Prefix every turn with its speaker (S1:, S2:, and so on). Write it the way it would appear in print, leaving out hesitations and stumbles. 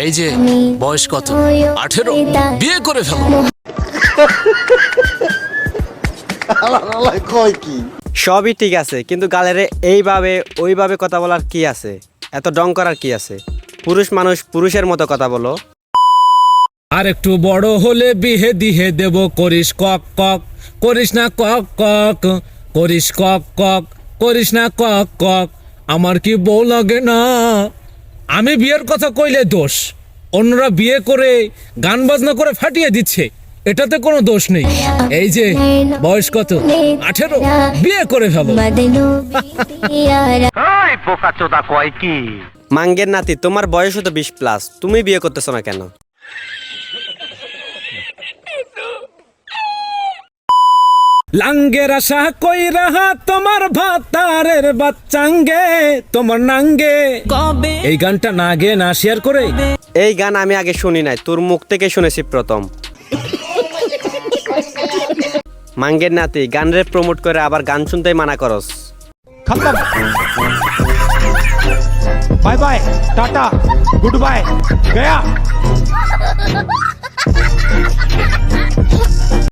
S1: এই যে বয়স কত? 18। বিয়ে করে ফেলো।
S2: সবই ঠিক আছে, কিন্তু গালেরে এইভাবে ওইভাবে কথা বলার কি আছে? এত ডং করার কি আছে? পুরুষ মানুষ পুরুষের মতো কথা বলো।
S1: আর একটু বড় হলে বিহে দিহে দেব, করিস কক কক, করিস না কক কক, করিস কক কক, করিস না কক কক। আমার কি বউ লাগে না? আমি বিয়ের কথা কইলে দোষ, অন্যরা বিয়ে করে গান বাজনা করে ফাটিয়ে দিচ্ছে, এটাতে কোনো দোষ নেই। এই যে বয়স কত? 18। বিয়ে করে ফেলো।
S2: মাঙ্গের নাতি, তোমার বয়স তো 20+, তুমি বিয়ে করতেছো না কেন?
S1: লাঙ্গের আশা কই রাহা তোমার ভাতারের বাচ্চাঙ্গে, তোমার নাঙ্গে। এই গানটা না গে না শেয়ার করে।
S2: এই গান আমি আগে শুনি নাই, তোর মুখ থেকে শুনেছি প্রথম। মাঙ্গের নাতি, গানরে প্রমোট করে আবার গান শুনতেই মানা করস।
S3: खत्म bye bye tata goodbye गया।